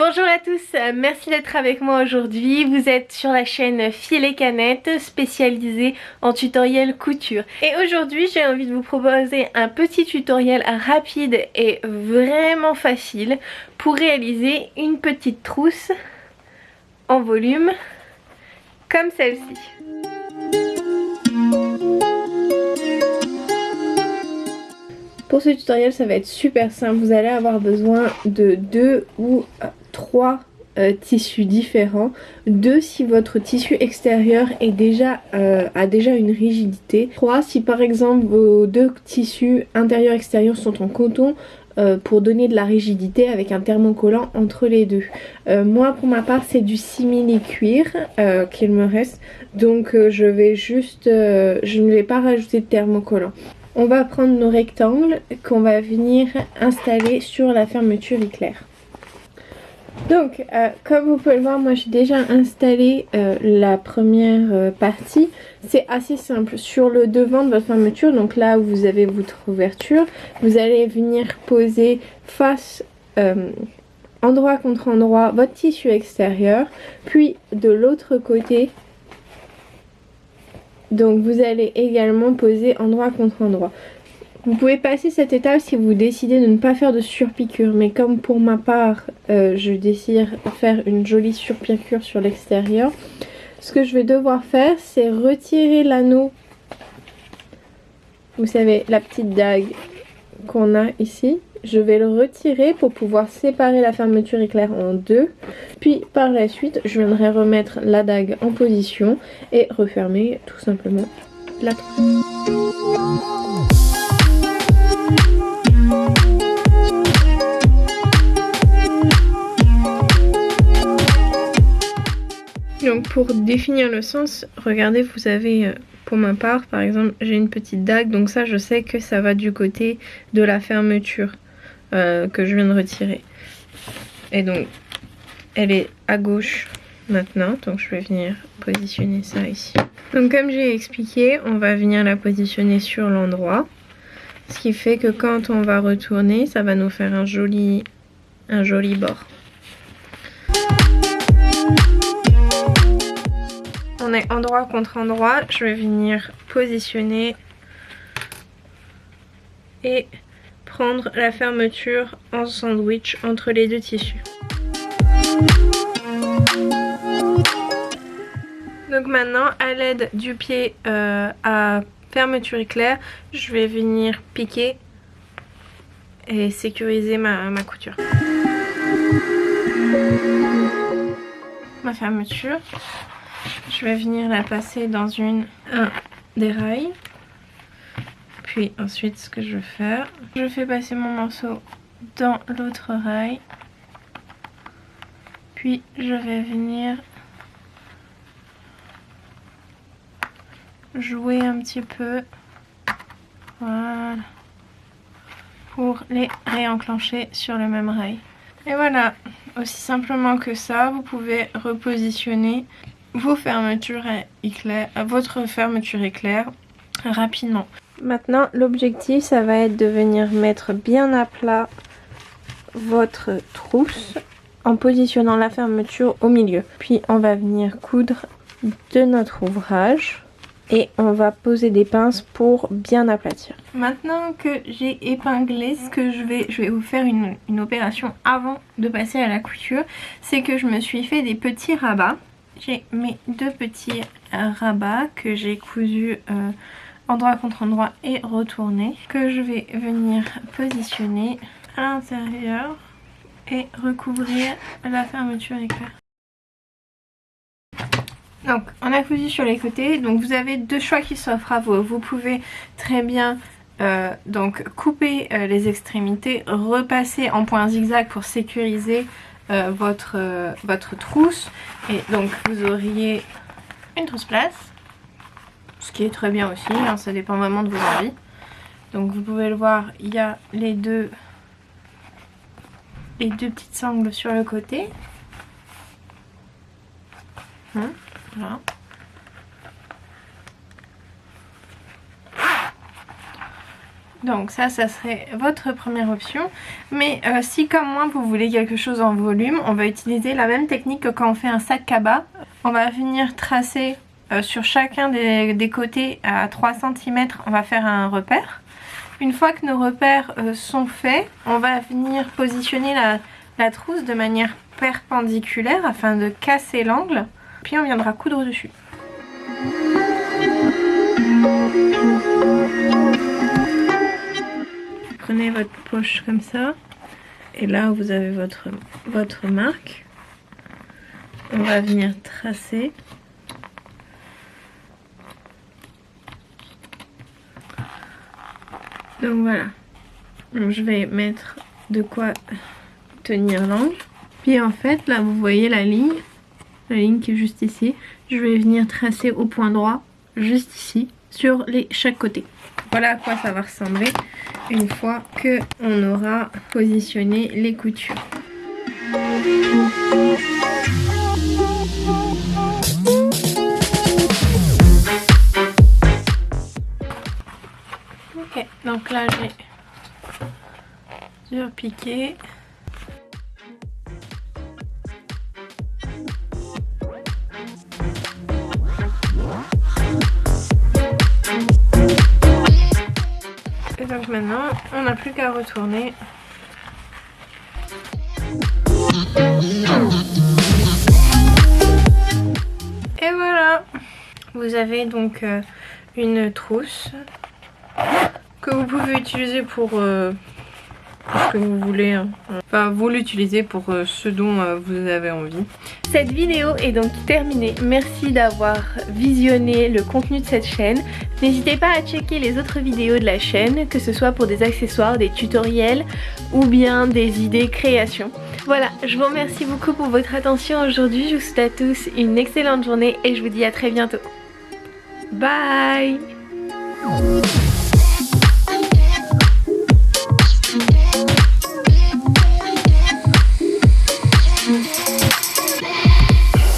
Bonjour à tous, merci d'être avec moi aujourd'hui. Vous êtes sur la chaîne Fil et Canettes spécialisée en tutoriel couture. Et aujourd'hui j'ai envie de vous proposer un petit tutoriel rapide et vraiment facile pour réaliser une petite trousse en volume comme celle-ci. Pour ce tutoriel ça va être super simple, vous allez avoir besoin de 2 ou 3 tissus différents. 2 si votre tissu extérieur est a déjà une rigidité. 3 si par exemple vos 2 tissus intérieur extérieur sont en coton pour donner de la rigidité avec un thermocollant entre les deux. Moi pour ma part c'est du simili cuir qu'il me reste, donc je ne vais pas rajouter de thermocollant. On va prendre nos rectangles qu'on va venir installer sur la fermeture éclair. Donc comme vous pouvez le voir, moi j'ai déjà installé la première partie. C'est assez simple. Sur le devant de votre fermeture, donc là où vous avez votre ouverture, vous allez venir poser face endroit contre endroit votre tissu extérieur, puis de l'autre côté. Donc vous allez également poser endroit contre endroit. Vous pouvez passer cette étape si vous décidez de ne pas faire de surpiqûre. Mais comme pour ma part, je décide de faire une jolie surpiqûre sur l'extérieur. Ce que je vais devoir faire, c'est retirer l'anneau. Vous savez, la petite dague qu'on a ici. Je vais le retirer pour pouvoir séparer la fermeture éclair en deux. Puis par la suite, je viendrai remettre la dague en position et refermer tout simplement la trousse. Donc pour définir le sens, regardez, vous avez pour ma part par exemple j'ai une petite dague, donc ça je sais que ça va du côté de la fermeture que je viens de retirer. Et donc elle est à gauche maintenant, donc je vais venir positionner ça ici. Donc comme j'ai expliqué, on va venir la positionner sur l'endroit, ce qui fait que quand on va retourner, ça va nous faire un joli bord. On est endroit contre endroit, je vais venir positionner et prendre la fermeture en sandwich entre les deux tissus. Donc maintenant, à l'aide du pied à fermeture éclair, je vais venir piquer et sécuriser ma couture. Ma fermeture, je vais venir la passer dans un des rails. Puis ensuite ce que je vais faire, je fais passer mon morceau dans l'autre rail. Puis je vais venir jouer un petit peu. Voilà. Pour les réenclencher sur le même rail. Et voilà, aussi simplement que ça, vous pouvez repositionner vos fermetures éclair, votre fermeture éclair rapidement. Maintenant l'objectif ça va être de venir mettre bien à plat votre trousse en positionnant la fermeture au milieu. Puis on va venir coudre de notre ouvrage et on va poser des pinces pour bien aplatir. Maintenant que j'ai épinglé, ce que je vais vous faire une opération avant de passer à la couture, c'est que je me suis fait des petits rabats. J'ai mes 2 petits rabats que j'ai cousus endroit contre endroit et retourné, que je vais venir positionner à l'intérieur et recouvrir la fermeture éclair. Donc on a cousu sur les côtés, donc vous avez 2 choix qui s'offrent à vous. Vous pouvez très bien donc couper les extrémités, repasser en point zigzag pour sécuriser votre trousse, et donc vous auriez une trousse place, ce qui est très bien aussi, hein, ça dépend vraiment de vos envies. Donc vous pouvez le voir, il y a les deux petites sangles sur le côté. Voilà. Donc ça serait votre première option. Mais si comme moi vous voulez quelque chose en volume, on va utiliser la même technique que quand on fait un sac cabas. On va venir tracer sur chacun des côtés à 3 cm, on va faire un repère. Une fois que nos repères sont faits, on va venir positionner la trousse de manière perpendiculaire afin de casser l'angle. Puis on viendra coudre dessus. Vous prenez votre poche comme ça. Et là vous avez votre marque. On va venir tracer. Donc voilà. Donc je vais mettre de quoi tenir l'angle. Puis en fait là vous voyez la ligne qui est juste ici. Je vais venir tracer au point droit juste ici sur chaque côté. Voilà à quoi ça va ressembler une fois que on aura positionné les coutures. Ok, donc là j'ai repiqué. Et donc maintenant, on n'a plus qu'à retourner. Et voilà, vous avez donc une trousse que vous pouvez utiliser pour ce que vous voulez. Enfin, vous l'utilisez pour ce dont vous avez envie. Cette vidéo est donc terminée. Merci d'avoir visionné le contenu de cette chaîne. N'hésitez pas à checker les autres vidéos de la chaîne, que ce soit pour des accessoires, des tutoriels ou bien des idées création. Voilà, je vous remercie beaucoup pour votre attention aujourd'hui. Je vous souhaite à tous une excellente journée et je vous dis à très bientôt. Bye!